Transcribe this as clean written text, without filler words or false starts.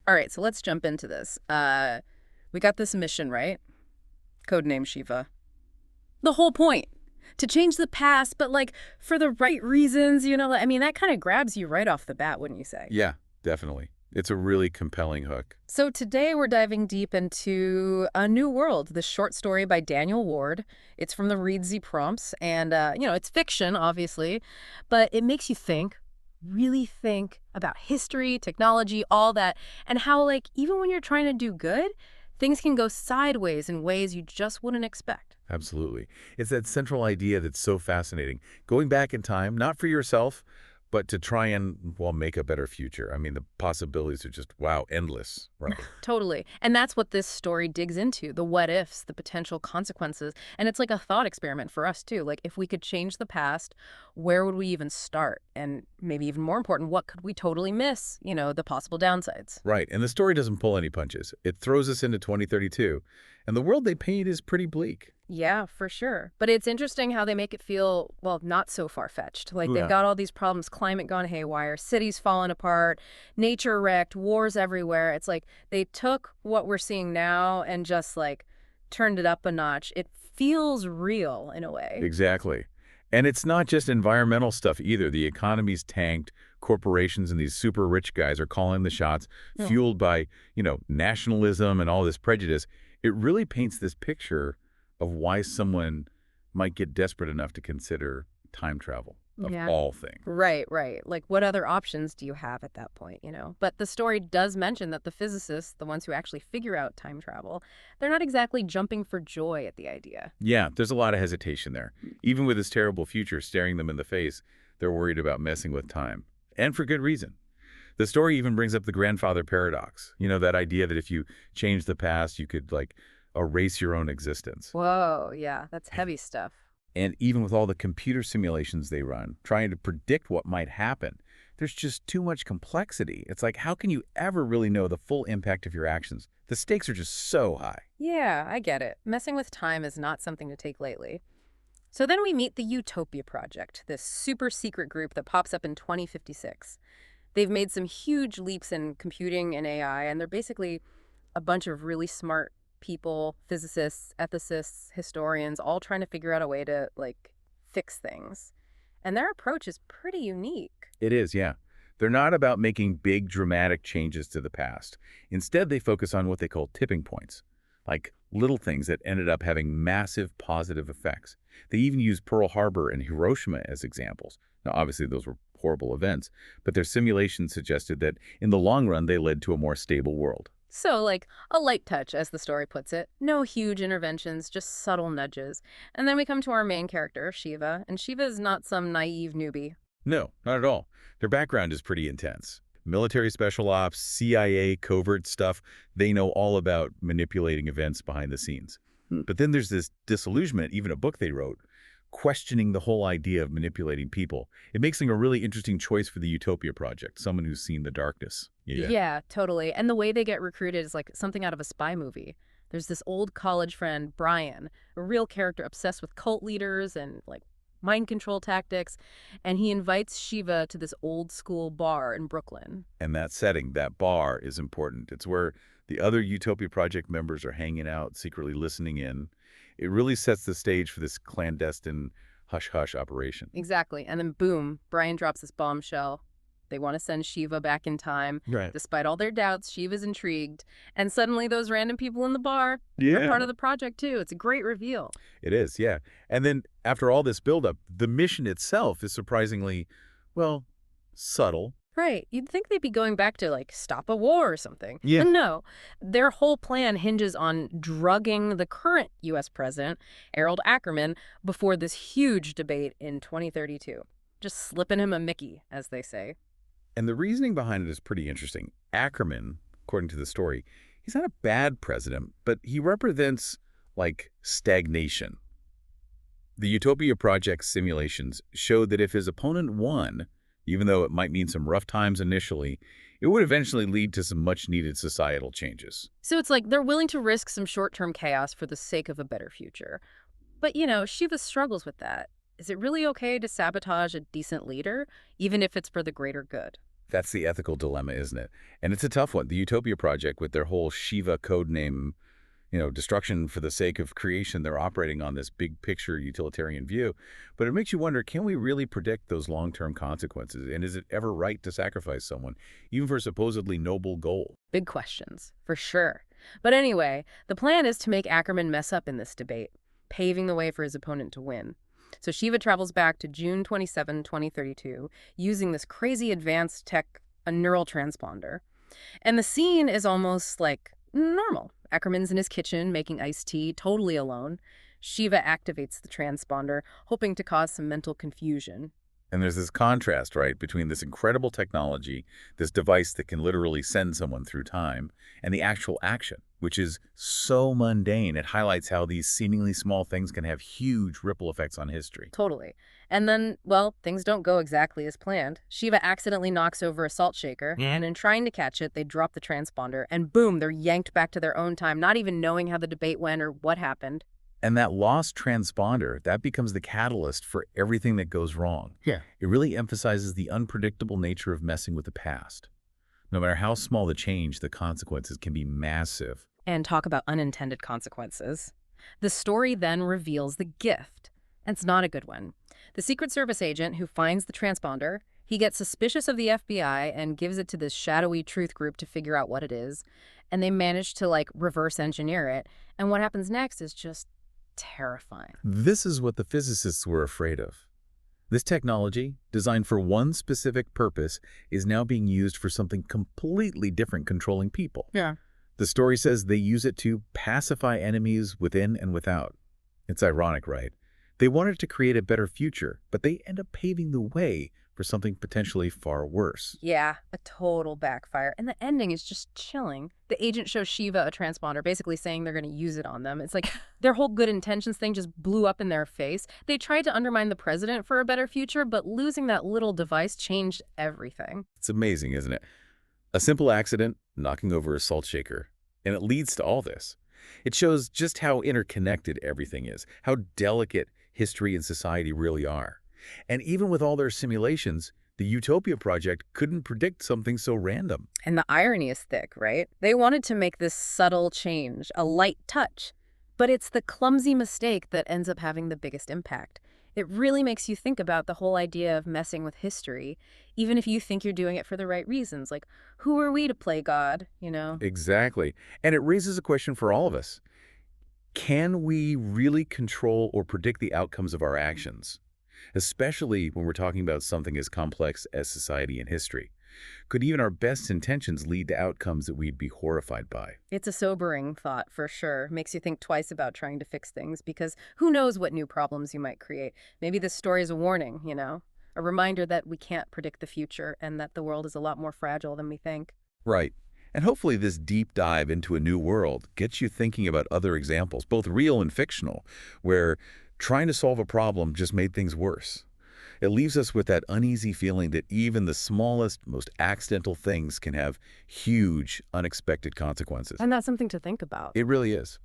All right, so let's jump into this. We got this mission, right? Codename Shiva. The whole point. To change the past, but like for the right reasons, I mean, that kind of grabs you right off the bat, wouldn't you say? Yeah, definitely. It's a really compelling hook. So today we're diving deep into A New World, this short story by Daniel Ward. It's from the Read Z Prompts, and, it's fiction, obviously, but it makes you think, really think about history, technology, all that, and how, like, even when you're trying to do good, things can go sideways in ways you just wouldn't expect. Absolutely. It's that central idea that's so fascinating. Going back in time, not for yourself, but to try and, well, make a better future. I mean, the possibilities are just, wow, endless, right? Totally. And that's what this story digs into, the what ifs, the potential consequences. And it's like a thought experiment for us, too. Like, if we could change the past, where would we even start? And maybe even more important, what could we totally miss? The possible downsides. Right. And the story doesn't pull any punches. It throws us into 2032, and the world they paint is pretty bleak. Yeah, for sure. But it's interesting how they make it feel, well, not so far-fetched. Like, they've Yeah. got all these problems, climate gone haywire, cities falling apart, nature wrecked, wars everywhere. It's like they took what we're seeing now and just, like, turned it up a notch. It feels real in a way. Exactly. And it's not just environmental stuff either. The economy's tanked. Corporations and these super rich guys are calling the shots, Hmm. fueled by, nationalism and all this prejudice. It really paints this picture of why someone might get desperate enough to consider time travel, of Yeah. all things. Right, right. Like, what other options do you have at that point? But the story does mention that the physicists, the ones who actually figure out time travel, they're not exactly jumping for joy at the idea. Yeah, there's a lot of hesitation there. Even with this terrible future staring them in the face, they're worried about messing with time. And for good reason. The story even brings up the grandfather paradox. That idea that if you change the past, you could, like, erase your own existence. Whoa, yeah, that's heavy stuff. And even with all the computer simulations they run, trying to predict what might happen, there's just too much complexity. It's like, how can you ever really know the full impact of your actions? The stakes are just so high. Yeah, I get it. Messing with time is not something to take lightly. So then we meet the Utopia Project, this super secret group that pops up in 2056. They've made some huge leaps in computing and AI, and they're basically a bunch of really smart people, physicists, ethicists, historians, all trying to figure out a way to, like, fix things. And their approach is pretty unique. It is, yeah. They're not about making big, dramatic changes to the past. Instead, they focus on what they call tipping points, like little things that ended up having massive positive effects. They even use Pearl Harbor and Hiroshima as examples. Now, obviously, those were horrible events, but their simulations suggested that in the long run, they led to a more stable world. So, like, a light touch, as the story puts it. No huge interventions, just subtle nudges. And then we come to our main character, Shiva, and Shiva is not some naive newbie. No, not at all. Their background is pretty intense. Military special ops, CIA, covert stuff, they know all about manipulating events behind the scenes. But then there's this disillusionment, even a book they wrote, questioning the whole idea of manipulating people. It makes them a really interesting choice for the Utopia Project, someone who's seen the darkness. Yeah, totally. And the way they get recruited is like something out of a spy movie. There's this old college friend, Brian, a real character obsessed with cult leaders and, like, mind control tactics, and he invites Shiva to this old school bar in Brooklyn. And that setting, that bar, is important. It's where the other Utopia Project members are hanging out, secretly listening in. It really sets the stage for this clandestine hush-hush operation. Exactly. And then boom, Brian drops this bombshell. They want to send Shiva back in time. Right. Despite all their doubts, Shiva's intrigued. And suddenly those random people in the bar, Yeah. they're part of the project too. It's a great reveal. It is, yeah. And then after all this buildup, the mission itself is surprisingly, well, subtle. Right. You'd think they'd be going back to, like, stop a war or something. Yeah. And no. Their whole plan hinges on drugging the current U.S. president, Harold Ackerman, before this huge debate in 2032. Just slipping him a Mickey, as they say. And the reasoning behind it is pretty interesting. Ackerman, according to the story, he's not a bad president, but he represents, like, stagnation. The Utopia Project simulations showed that if his opponent won, even though it might mean some rough times initially, it would eventually lead to some much-needed societal changes. So it's like they're willing to risk some short-term chaos for the sake of a better future. But, Shiva struggles with that. Is it really okay to sabotage a decent leader, even if it's for the greater good? That's the ethical dilemma, isn't it? And it's a tough one. The Utopia Project, with their whole Shiva codename, destruction for the sake of creation, they're operating on this big picture utilitarian view. But it makes you wonder, can we really predict those long-term consequences? And is it ever right to sacrifice someone, even for a supposedly noble goal? Big questions, for sure. But anyway, the plan is to make Ackerman mess up in this debate, paving the way for his opponent to win. So Shiva travels back to June 27, 2032, using this crazy advanced tech, a neural transponder. And the scene is almost like normal. Ackerman's in his kitchen making iced tea, totally alone. Shiva activates the transponder, hoping to cause some mental confusion. And there's this contrast, right, between this incredible technology, this device that can literally send someone through time, and the actual action, which is so mundane. It highlights how these seemingly small things can have huge ripple effects on history. Totally. And then, well, things don't go exactly as planned. Shiva accidentally knocks over a salt shaker, and in trying to catch it, they drop the transponder, and boom, they're yanked back to their own time, not even knowing how the debate went or what happened. And that lost transponder, that becomes the catalyst for everything that goes wrong. Yeah. It really emphasizes the unpredictable nature of messing with the past. No matter how small the change, the consequences can be massive. And talk about unintended consequences. The story then reveals the gift, and it's not a good one. The Secret Service agent who finds the transponder, he gets suspicious of the FBI and gives it to this shadowy truth group to figure out what it is, and they manage to, like, reverse engineer it, and what happens next is just terrifying. This is what the physicists were afraid of. This technology, designed for one specific purpose, is now being used for something completely different, controlling people. Yeah. The story says they use it to pacify enemies within and without. It's ironic, right? They wanted to create a better future, but they end up paving the way for something potentially far worse. Yeah, a total backfire. And the ending is just chilling. The agent shows Shiva a transponder, basically saying they're going to use it on them. It's like their whole good intentions thing just blew up in their face. They tried to undermine the president for a better future, but losing that little device changed everything. It's amazing, isn't it? A simple accident, knocking over a salt shaker, and it leads to all this. It shows just how interconnected everything is, how delicate history and society really are. And even with all their simulations, the Utopia Project couldn't predict something so random. And the irony is thick, right? They wanted to make this subtle change, a light touch, but it's the clumsy mistake that ends up having the biggest impact. It really makes you think about the whole idea of messing with history, even if you think you're doing it for the right reasons. Like, who are we to play God, you know? Exactly. And it raises a question for all of us. Can we really control or predict the outcomes of our actions? Especially when we're talking about something as complex as society and history. Could even our best intentions lead to outcomes that we'd be horrified by? It's a sobering thought, for sure. Makes you think twice about trying to fix things, because who knows what new problems you might create. Maybe this story is a warning, you know? A reminder that we can't predict the future and that the world is a lot more fragile than we think. Right. And hopefully this deep dive into a new world gets you thinking about other examples, both real and fictional, where trying to solve a problem just made things worse. It leaves us with that uneasy feeling that even the smallest, most accidental things can have huge, unexpected consequences. And that's something to think about. It really is.